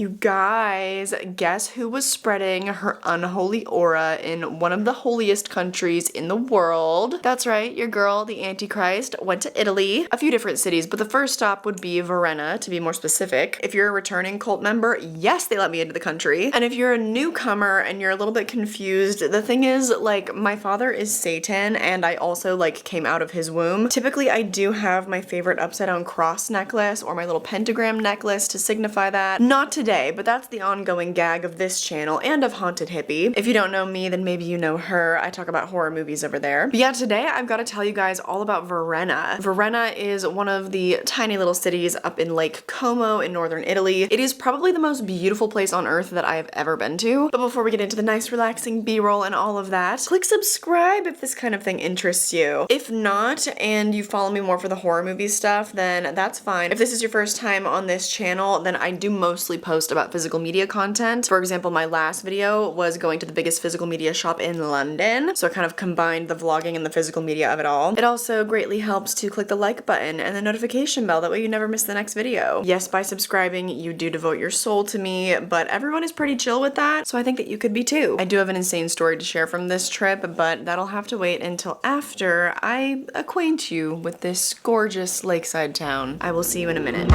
You guys, guess who was spreading her unholy aura in one of the holiest countries in the world? That's right, your girl, the Antichrist, went to Italy, a few different cities, but the first stop would be Varenna, to be more specific. If you're a returning cult member, yes, they let me into the country. And if you're a newcomer and you're a little bit confused, the thing is, like, my father is Satan, and I also, like, came out of his womb. Typically, I do have my favorite upside-down cross necklace or my little pentagram necklace to signify that. Not today, but that's the ongoing gag of this channel and of Haunted Hippie. If you don't know me, then maybe you know her. I talk about horror movies over there. But yeah, today I've got to tell you guys all about Varenna. Varenna is one of the tiny little cities up in Lake Como in northern Italy. It is probably the most beautiful place on earth that I have ever been to. But before we get into the nice relaxing B-roll and all of that, click subscribe if this kind of thing interests you. If not, and you follow me more for the horror movie stuff, then that's fine. If this is your first time on this channel, then I do mostly post about physical media content. For example, my last video was going to the biggest physical media shop in London, so I kind of combined the vlogging and the physical media of it all. It also greatly helps to click the like button and the notification bell, that way you never miss the next video. Yes, by subscribing, you do devote your soul to me, but everyone is pretty chill with that, so I think that you could be too. I do have an insane story to share from this trip, but that'll have to wait until after I acquaint you with this gorgeous lakeside town. I will see you in a minute.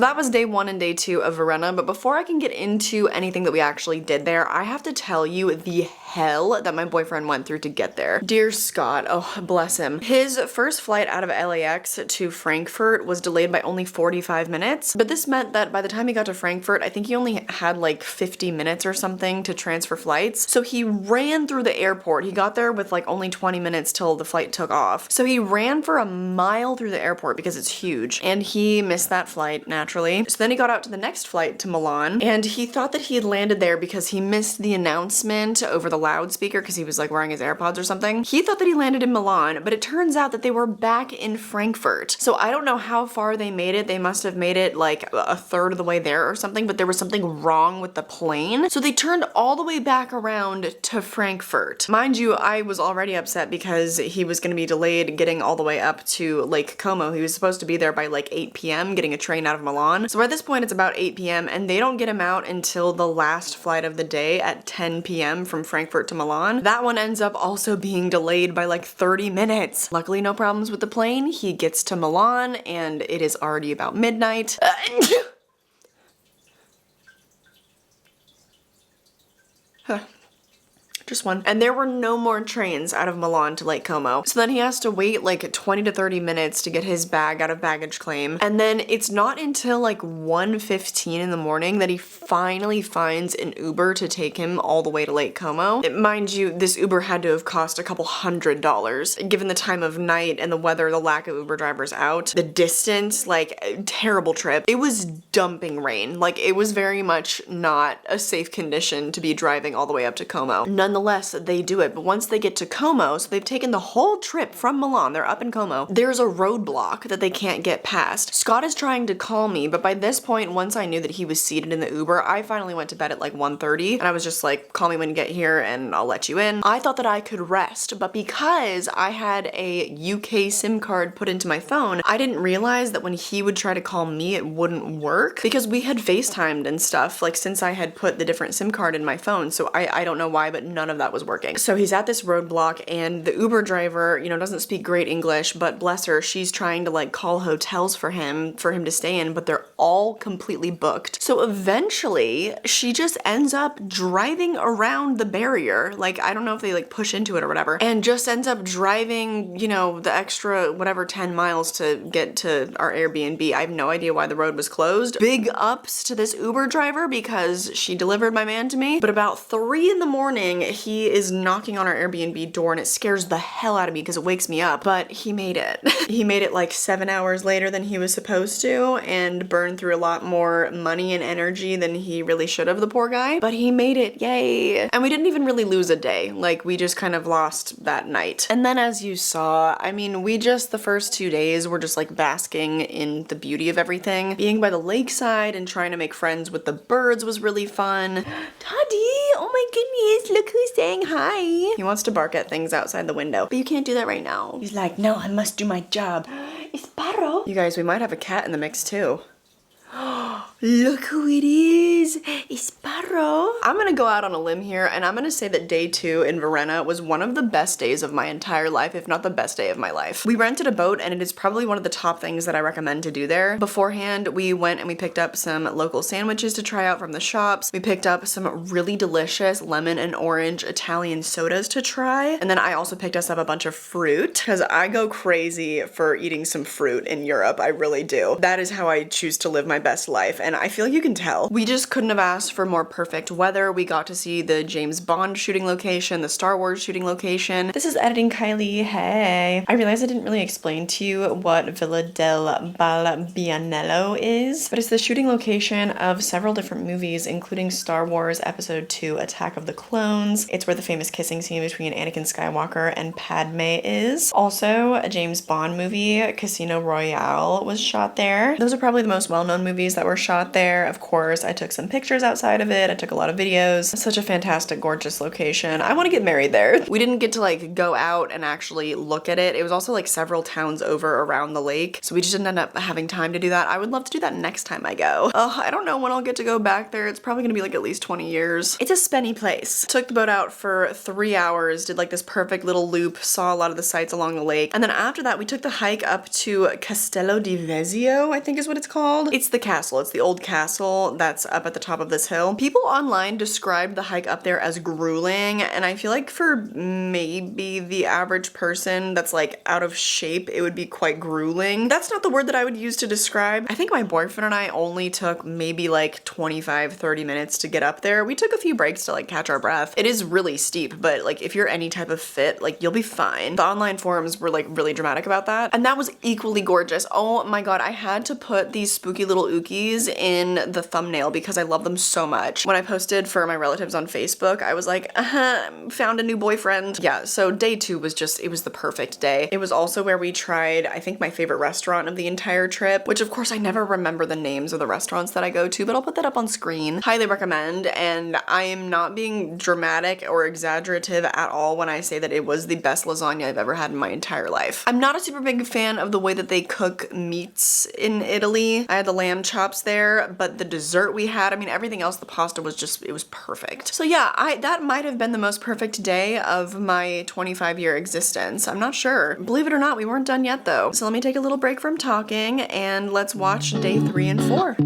So that was day 1 and day 2 of Varenna, but before I can get into anything that we actually did there, I have to tell you the hell that my boyfriend went through to get there. Dear Scott, oh bless him. His first flight out of LAX to Frankfurt was delayed by only 45 minutes, but this meant that by the time he got to Frankfurt, I think he only had like 50 minutes or something to transfer flights. So he ran through the airport. He got there with like only 20 minutes till the flight took off. So he ran for a mile through the airport because it's huge, and he missed that flight naturally. So then he got out to the next flight to Milan, and he thought that he had landed there because he missed the announcement over the loudspeaker because he was like wearing his AirPods or something. He thought that he landed in Milan, but it turns out that they were back in Frankfurt. So I don't know how far they made it. They must have made it like a third of the way there or something, but there was something wrong with the plane. So they turned all the way back around to Frankfurt. Mind you, I was already upset because he was going to be delayed getting all the way up to Lake Como. He was supposed to be there by like 8 p.m. getting a train out of Milan. So by this point it's about 8 p.m. and they don't get him out until the last flight of the day at 10 p.m. from Frankfurt to Milan. That one ends up also being delayed by like 30 minutes. Luckily no problems with the plane. He gets to Milan and it is already about midnight. Just one. And there were no more trains out of Milan to Lake Como. So then he has to wait like 20 to 30 minutes to get his bag out of baggage claim. And then it's not until like 1:15 in the morning that he finally finds an Uber to take him all the way to Lake Como. Mind you, this Uber had to have cost a couple $100. Given the time of night and the weather, the lack of Uber drivers out, the distance, like terrible trip. It was dumping rain. Like it was very much not a safe condition to be driving all the way up to Como. Nonetheless, they do it. But once they get to Como, so they've taken the whole trip from Milan, they're up in Como, there's a roadblock that they can't get past. Scott is trying to call me, but by this point, once I knew that he was seated in the Uber, I finally went to bed at like 1:30, and I was just like, call me when you get here and I'll let you in. I thought that I could rest, but because I had a UK SIM card put into my phone, I didn't realize that when he would try to call me, it wouldn't work because we had FaceTimed and stuff, like since I had put the different SIM card in my phone, so I don't know why, but none of that was working. So he's at this roadblock and the Uber driver, you know, doesn't speak great English, but bless her, she's trying to like call hotels for him to stay in, but they're all completely booked. So eventually she just ends up driving around the barrier. Like, I don't know if they like push into it or whatever, and just ends up driving, you know, the extra whatever 10 miles to get to our Airbnb. I have no idea why the road was closed. Big ups to this Uber driver because she delivered my man to me. But about 3 in the morning, he is knocking on our Airbnb door and it scares the hell out of me because it wakes me up, but he made it. He made it like 7 hours later than he was supposed to and burned through a lot more money and energy than he really should have, the poor guy, but he made it, yay. And we didn't even really lose a day, like we just kind of lost that night. And then as you saw, I mean, the first 2 days were just like basking in the beauty of everything. Being by the lakeside and trying to make friends with the birds was really fun. Toddy, oh my goodness, look who's saying hi. He wants to bark at things outside the window, but you can't do that right now. He's like, no, I must do my job. It's Sparrow. You guys, we might have a cat in the mix too. Look who it is! It's Sparrow. I'm gonna go out on a limb here and I'm gonna say that day 2 in Varenna was one of the best days of my entire life, if not the best day of my life. We rented a boat and it is probably one of the top things that I recommend to do there. Beforehand, we went and we picked up some local sandwiches to try out from the shops. We picked up some really delicious lemon and orange Italian sodas to try. And then I also picked us up a bunch of fruit because I go crazy for eating some fruit in Europe. I really do. That is how I choose to live my best life. And I feel you can tell. We just couldn't have asked for more perfect weather. We got to see the James Bond shooting location, the Star Wars shooting location. This is editing Kylie, hey. I realized I didn't really explain to you what Villa del Balbianello is, but it's the shooting location of several different movies, including Star Wars Episode 2, Attack of the Clones. It's where the famous kissing scene between Anakin Skywalker and Padme is. Also, a James Bond movie, Casino Royale, was shot there. Those are probably the most well-known movies that were shot got there. Of course, I took some pictures outside of it. I took a lot of videos. Such a fantastic, gorgeous location. I want to get married there. We didn't get to like go out and actually look at it. It was also like several towns over around the lake, so we just didn't end up having time to do that. I would love to do that next time I go. I don't know when I'll get to go back there. It's probably gonna be like at least 20 years. It's a spenny place. Took the boat out for 3 hours, did like this perfect little loop, saw a lot of the sights along the lake, and then after that we took the hike up to Castello di Vezio, I think is what it's called. It's the castle. It's the old castle that's up at the top of this hill. People online described the hike up there as grueling, and I feel like for maybe the average person that's like out of shape, it would be quite grueling. That's not the word that I would use to describe. I think my boyfriend and I only took maybe like 25-30 minutes to get up there. We took a few breaks to like catch our breath. It is really steep, but like if you're any type of fit, like you'll be fine. The online forums were like really dramatic about that, and that was equally gorgeous. Oh my god, I had to put these spooky little ookies in the thumbnail because I love them so much. When I posted for my relatives on Facebook, I was like, found a new boyfriend. Yeah, so day 2 was just, it was the perfect day. It was also where we tried, I think, my favorite restaurant of the entire trip, which of course I never remember the names of the restaurants that I go to, but I'll put that up on screen. Highly recommend, and I am not being dramatic or exaggerative at all when I say that it was the best lasagna I've ever had in my entire life. I'm not a super big fan of the way that they cook meats in Italy. I had the lamb chops there, but the dessert we had, I mean, everything else, the pasta was just, it was perfect. So yeah, that might have been the most perfect day of my 25-year existence. I'm not sure. Believe it or not, we weren't done yet though. So let me take a little break from talking and let's watch day 3 and 4.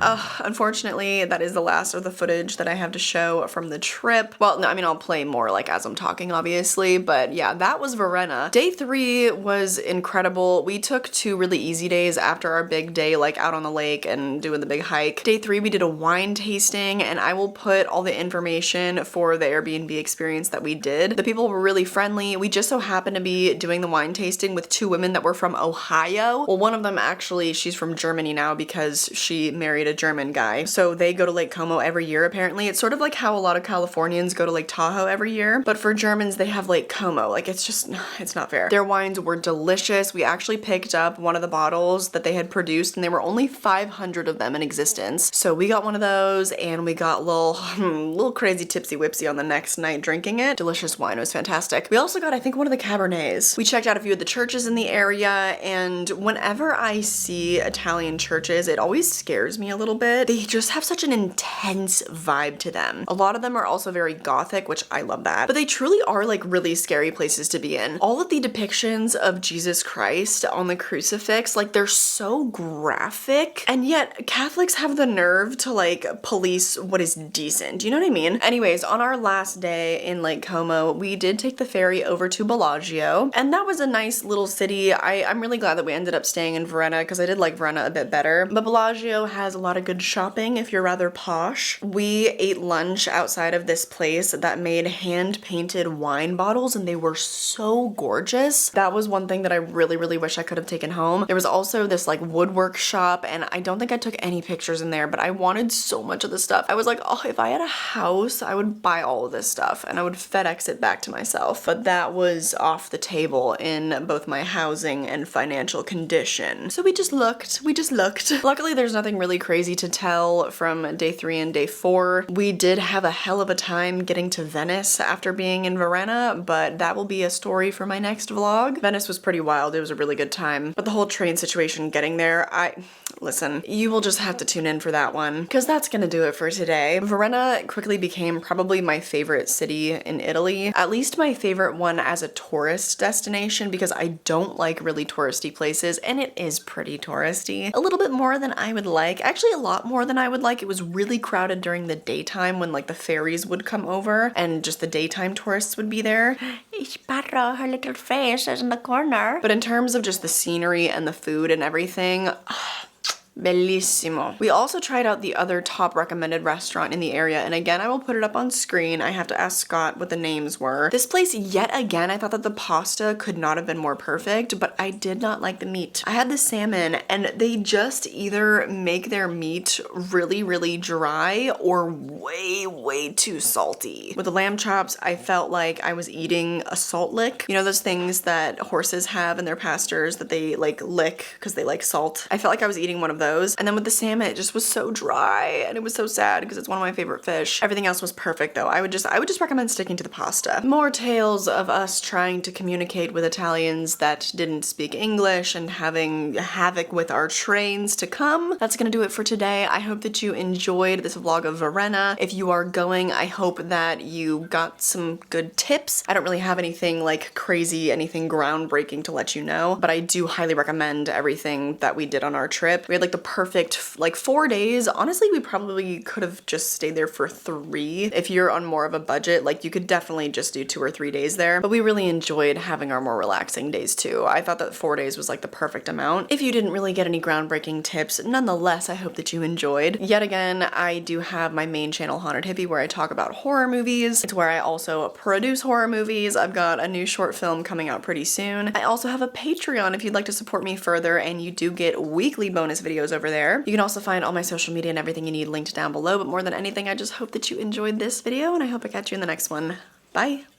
Unfortunately, that is the last of the footage that I have to show from the trip. Well, no, I mean, I'll play more like as I'm talking, obviously, but yeah, that was Varenna. Day 3 was incredible. We took 2 really easy days after our big day, like out on the lake and doing the big hike. Day 3, we did a wine tasting, and I will put all the information for the Airbnb experience that we did. The people were really friendly. We just so happened to be doing the wine tasting with 2 women that were from Ohio. Well, one of them actually, she's from Germany now because she married a German guy. So they go to Lake Como every year, apparently. It's sort of like how a lot of Californians go to Lake Tahoe every year, but for Germans, they have Lake Como. Like, it's not fair. Their wines were delicious. We actually picked up one of the bottles that they had produced, and there were only 500 of them in existence. So we got one of those, and we got little crazy tipsy whipsy on the next night drinking it. Delicious wine. It was fantastic. We also got, I think, one of the Cabernets. We checked out a few of the churches in the area, and whenever I see Italian churches, it always scares me a little bit. They just have such an intense vibe to them. A lot of them are also very gothic, which I love that, but they truly are like really scary places to be in. All of the depictions of Jesus Christ on the crucifix, like they're so graphic, and yet Catholics have the nerve to like police what is decent. You know what I mean? Anyways, on our last day in Lake Como, we did take the ferry over to Bellagio, and that was a nice little city. I'm really glad that we ended up staying in Varenna because I did like Varenna a bit better. But Bellagio has a lot of good shopping if you're rather posh. We ate lunch outside of this place that made hand-painted wine bottles, and they were so gorgeous. That was one thing that I really, really wish I could have taken home. There was also this like woodwork shop, and I don't think I took any pictures in there, but I wanted so much of the stuff. I was like, oh, if I had a house, I would buy all of this stuff and I would FedEx it back to myself. But that was off the table in both my housing and financial condition. So we just looked. Luckily, there's nothing really crazy to tell from day 3 and day 4. We did have a hell of a time getting to Venice after being in Varenna, but that will be a story for my next vlog. Venice was pretty wild. It was a really good time. But the whole train situation getting there, listen, you will just have to tune in for that one, because that's gonna do it for today. Varenna quickly became probably my favorite city in Italy, at least my favorite one as a tourist destination, because I don't like really touristy places, and it is pretty touristy. A little bit more than I would like, actually a lot more than I would like. It was really crowded during the daytime when like the ferries would come over and just the daytime tourists would be there. Sparrow, her little face is in the corner. But in terms of just the scenery and the food and everything, bellissimo. We also tried out the other top recommended restaurant in the area, and again, I will put it up on screen. I have to ask Scott what the names were. This place, yet again, I thought that the pasta could not have been more perfect, but I did not like the meat. I had the salmon, and they just either make their meat really, really dry or way, way too salty. With the lamb chops, I felt like I was eating a salt lick. You know those things that horses have in their pastures that they like lick because they like salt? I felt like I was eating one of those. And then with the salmon, it just was so dry, and it was so sad because it's one of my favorite fish. Everything else was perfect though. I would just recommend sticking to the pasta. More tales of us trying to communicate with Italians that didn't speak English and having havoc with our trains to come. That's gonna do it for today. I hope that you enjoyed this vlog of Varenna. If you are going, I hope that you got some good tips. I don't really have anything like crazy, anything groundbreaking to let you know, but I do highly recommend everything that we did on our trip. We had like the perfect like 4 days. Honestly, we probably could have just stayed there for 3. If you're on more of a budget, like you could definitely just do 2 or 3 days there, but we really enjoyed having our more relaxing days too. I thought that 4 days was like the perfect amount. If you didn't really get any groundbreaking tips, nonetheless, I hope that you enjoyed. Yet again, I do have my main channel, Haunted Hippie, where I talk about horror movies. It's where I also produce horror movies. I've got a new short film coming out pretty soon. I also have a Patreon if you'd like to support me further, and you do get weekly bonus videos over there. You can also find all my social media and everything you need linked down below, but more than anything, I just hope that you enjoyed this video, and I hope I catch you in the next one. Bye!